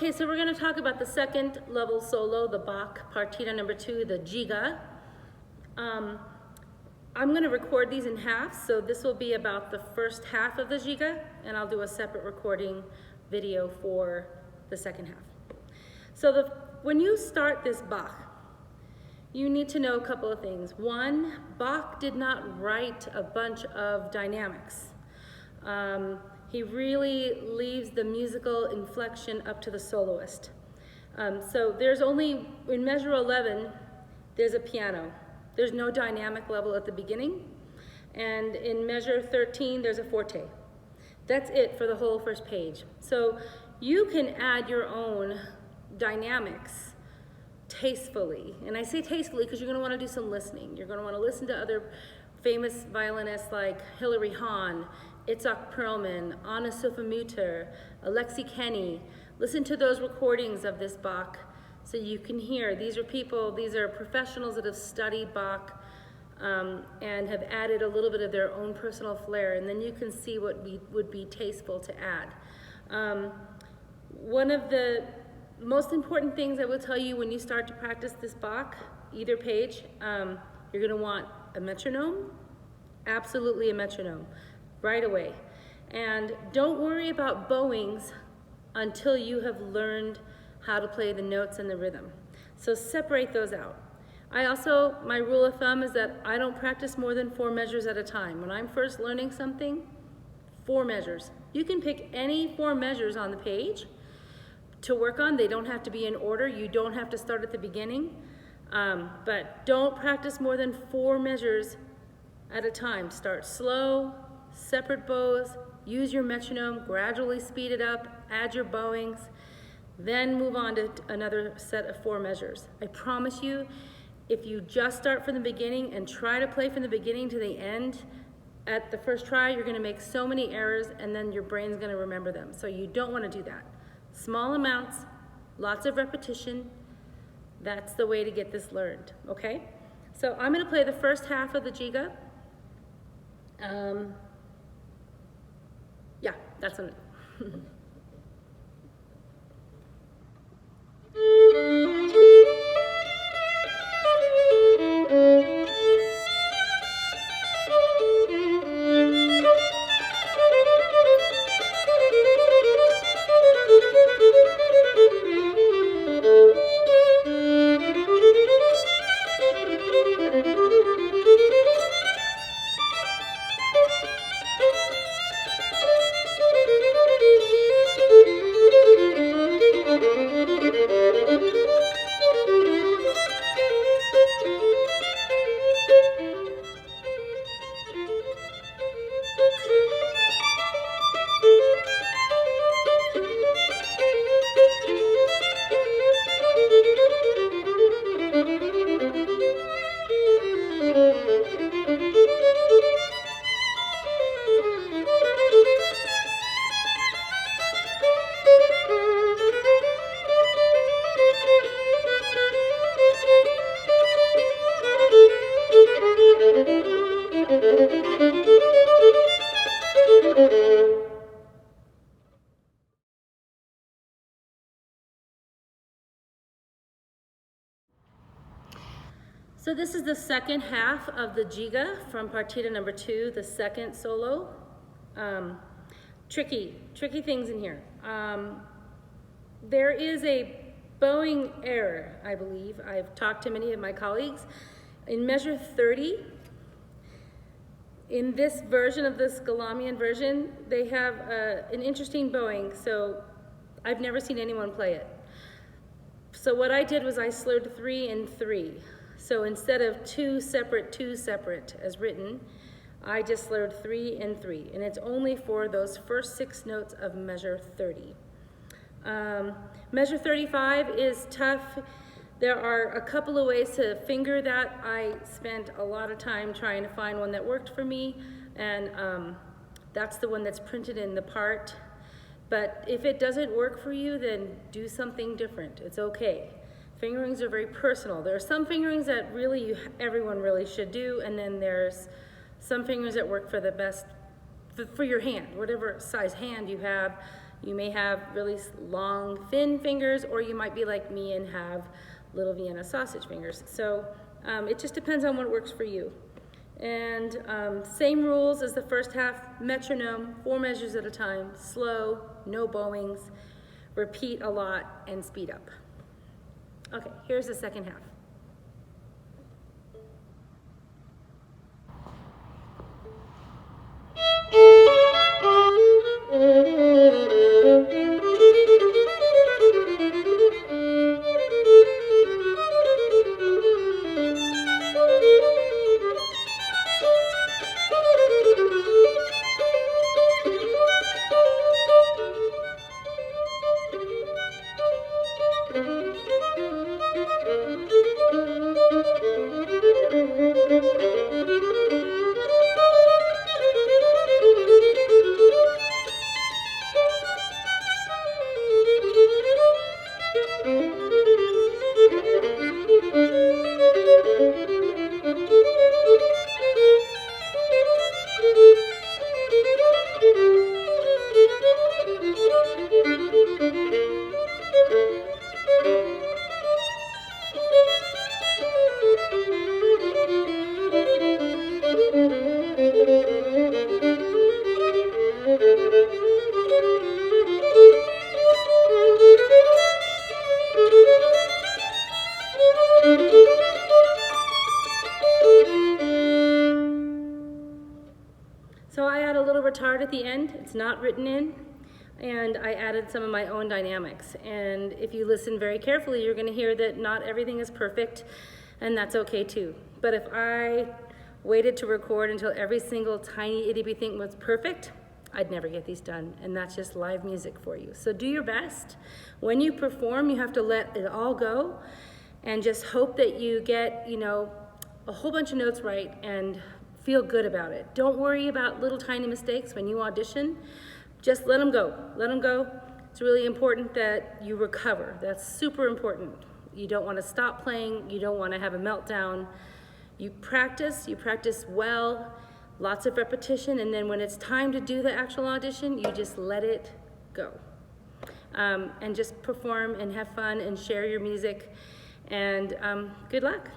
Okay, so we're going to talk about the second level solo, the Bach Partita number 2, the Gigue. I'm going to record these in half, so this will be about the first half of the Gigue, and I'll do a separate recording video for the second half. So when you start this Bach, you need to know a couple of things. One, Bach did not write a bunch of dynamics. He really leaves the musical inflection up to the soloist. So there's only, in measure 11, there's a piano. There's no dynamic level at the beginning. And in measure 13, there's a forte. That's it for the whole first page. So you can add your own dynamics tastefully. And I say tastefully because you're going to want to do some listening. You're going to want to listen to other famous violinists like Hilary Hahn, Itzhak Perlman, Anna Sofamuter, Alexei Kenny. Listen to those recordings of this Bach so you can hear. These are professionals that have studied Bach and have added a little bit of their own personal flair, and then you can see what would be tasteful to add. One of the most important things I will tell you when you start to practice this Bach, either page, you're going to want a metronome, absolutely a metronome, right away. And don't worry about bowings until you have learned how to play the notes and the rhythm. So separate those out. My rule of thumb is that I don't practice more than 4 measures at a time. When I'm first learning something, 4 measures. You can pick any 4 measures on the page to work on. They don't have to be in order. You don't have to start at the beginning. But don't practice more than 4 measures at a time. Start slow, separate bows, use your metronome, gradually speed it up, add your bowings, then move on to another set of 4 measures. I promise you, if you just start from the beginning and try to play from the beginning to the end, at the first try, you're going to make so many errors and then your brain's going to remember them. So you don't want to do that. Small amounts, lots of repetition. That's the way to get this learned, okay? So I'm going to play the first half of the Gigue. Yeah, that's it. So this is the second half of the Gigue from Partita number 2, the second solo. Tricky things in here. There is a bowing error, I believe. I've talked to many of my colleagues. In measure 30, in this version of this Galamian version, they have an interesting bowing, so I've never seen anyone play it. So what I did was I slurred 3 and 3. So instead of 2 separate as written, I just slurred 3 and 3, and it's only for those first 6 notes of measure 30. Measure 35 is tough. There are a couple of ways to finger that. I spent a lot of time trying to find one that worked for me, and that's the one that's printed in the part. But if it doesn't work for you, then do something different. It's okay. Fingerings are very personal. There are some fingerings that really everyone really should do, and then there's some fingerings that work for the best for your hand, whatever size hand you have. You may have really long, thin fingers, or you might be like me and have little Vienna sausage fingers. So it just depends on what works for you. And same rules as the first half, metronome, 4 measures at a time, slow, no bowings, repeat a lot, and speed up. Okay, here's the second half. So I add a little retard at the end. It's not written in, and I added some of my own dynamics. And if you listen very carefully, you're going to hear that not everything is perfect, and that's okay too. But if I waited to record until every single tiny itty bitty thing was perfect, I'd never get these done, and that's just live music for you. So do your best. When you perform, you have to let it all go and just hope that you get, a whole bunch of notes right and feel good about it. Don't worry about little tiny mistakes when you audition. Just let them go. Let them go. It's really important that you recover. That's super important. You don't want to stop playing. You don't want to have a meltdown. You practice well, lots of repetition, and then when it's time to do the actual audition, you just let it go. And just perform and have fun and share your music, and good luck.